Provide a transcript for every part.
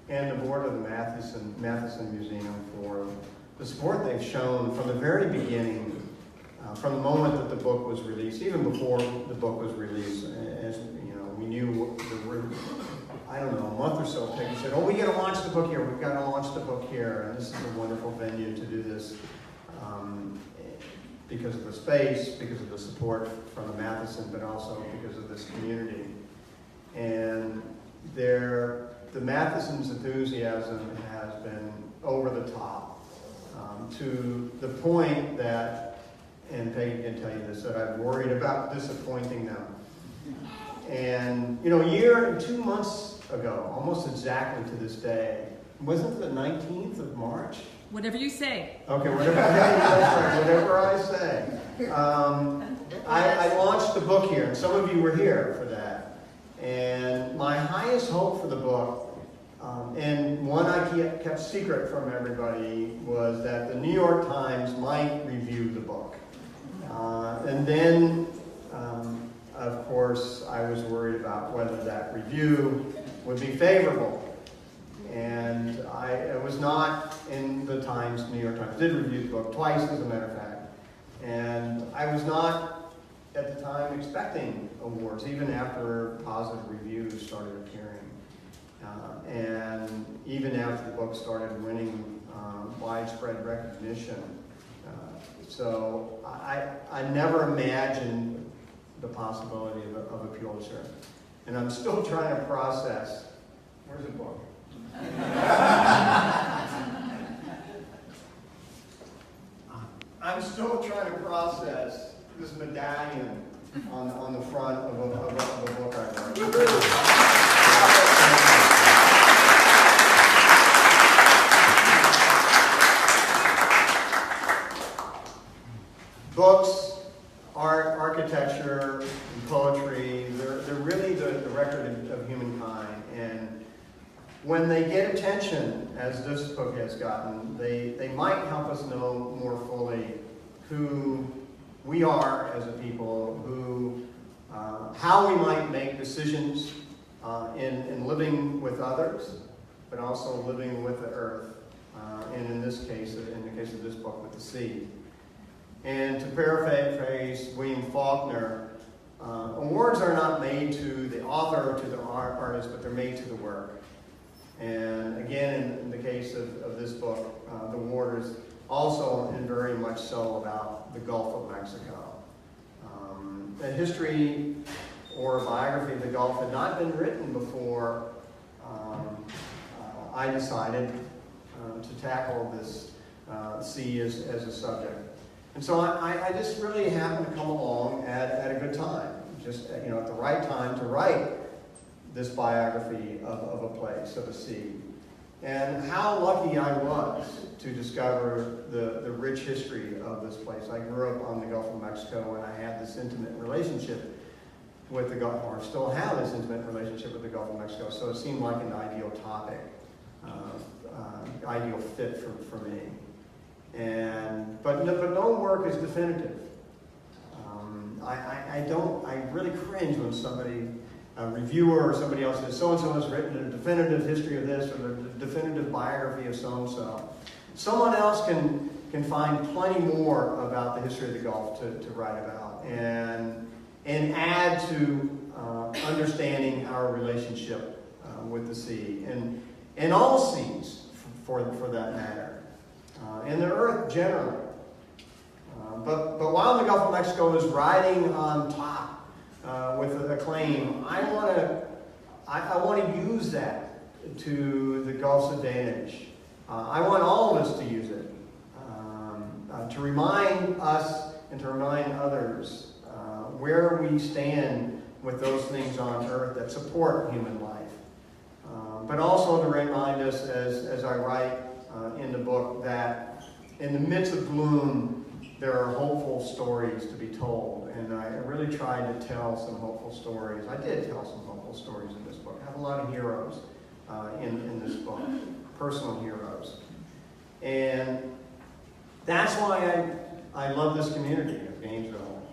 and the board of the Matheson Museum for the support they've shown from the very beginning, from the moment that the book was released, even before the book was released. As you know, we knew I don't know, a month or so ago, said, "Oh, we got to launch the book here. We've got to launch the book here, and this is a wonderful venue to do this." Because of the space, because of the support from the Matheson, but also because of this community. And the Matheson's enthusiasm has been over the top, to the point that, and Peggy can tell you this, that I've worried about disappointing them. And, you know, a year and 2 months ago, almost exactly to this day, wasn't it the 19th of March? Whatever you say. Okay, whatever I say. I launched the book here, and some of you were here for that. And my highest hope for the book, and one I kept secret from everybody, was that the New York Times might review the book. And then, of course, I was worried about whether that review would be favorable. And it was not in the Times. New York Times did review the book twice, as a matter of fact. And I was not, at the time, expecting awards, even after positive reviews started appearing. And even after the book started winning widespread recognition. So I never imagined the possibility of a Pulitzer. And I'm still trying to process, where's the book? I'm still trying to process this medallion on the front of a book I wrote. Books, art, architecture, and poetry, they're really the record of humankind. And when they get attention, as this book has gotten, they might help us know more fully who we are as a people, how we might make decisions in living with others, but also living with the earth, and in this case, in the case of this book, with the sea. And to paraphrase William Faulkner, awards are not made to the author or to the artist, but they're made to the work. And again, in the case of this book, the award is also, and very much so, about the Gulf of Mexico. A history or a biography of the Gulf had not been written before I decided to tackle this sea as a subject. And so I just really happened to come along at a good time, just at the right time to write this biography of a place, of a sea. And how lucky I was to discover the rich history of this place. I grew up on the Gulf of Mexico, and I had this intimate relationship with the Gulf, or still have this intimate relationship with the Gulf of Mexico, so it seemed like an ideal topic, ideal fit for me. But no work is definitive. I really cringe when somebody, a reviewer or somebody else says, so-and-so has written a definitive history of this, or the definitive biography of so-and-so. Someone else can find plenty more about the history of the Gulf to write about, and add to understanding our relationship with the sea, and all seas, for that matter. And the earth generally. But while the Gulf of Mexico is riding on top with acclaim, I want to use that to the Gulf's advantage. I want all of us to use it, to remind us and to remind others where we stand with those things on earth that support human life. But also to remind us, as I write in the book, that in the midst of gloom, there are hopeful stories to be told. And I really tried to tell some hopeful stories. I did tell some hopeful stories in this book. I have a lot of heroes in this book, personal heroes. And that's why I love this community of Gainesville.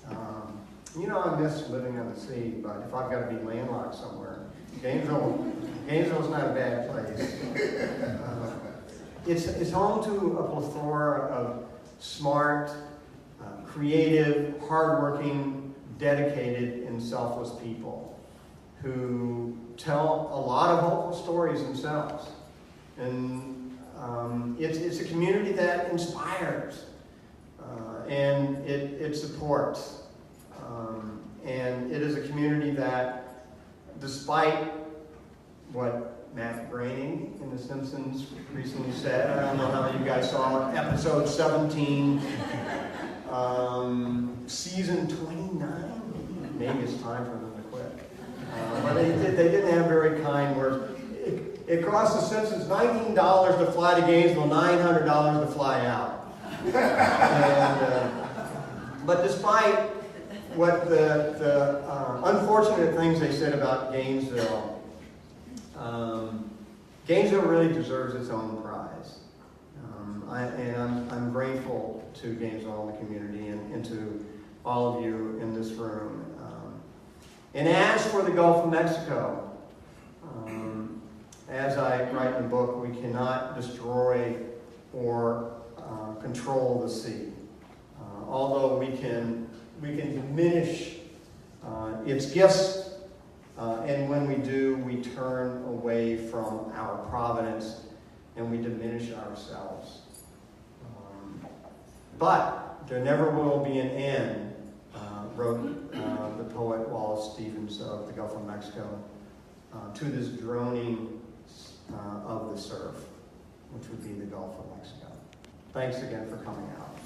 I miss living on the sea, but if I've got to be landlocked somewhere, Gainesville Gainesville's not a bad place. It's home to a plethora of smart, creative, hardworking, dedicated, and selfless people who tell a lot of hopeful stories themselves. And it's a community that inspires, and it supports. And it is a community that, despite what Matt Groening in The Simpsons recently said, I don't know how many of you guys saw episode 17, season 29. Maybe it's time for them to quit. But they didn't have very kind words. It cost The Simpsons $19 to fly to Gainesville, $900 to fly out. But despite what the unfortunate things they said about Gainesville, Gainesville really deserves its own prize. I'm grateful to Gainesville and the community and to all of you in this room. And as for the Gulf of Mexico, as I write in the book, we cannot destroy or control the sea. Although we can diminish its gifts, and when we do, we turn away from our providence and we diminish ourselves. But there never will be an end, wrote the poet Wallace Stevens of the Gulf of Mexico, to this droning of the surf, which would be the Gulf of Mexico. Thanks again for coming out.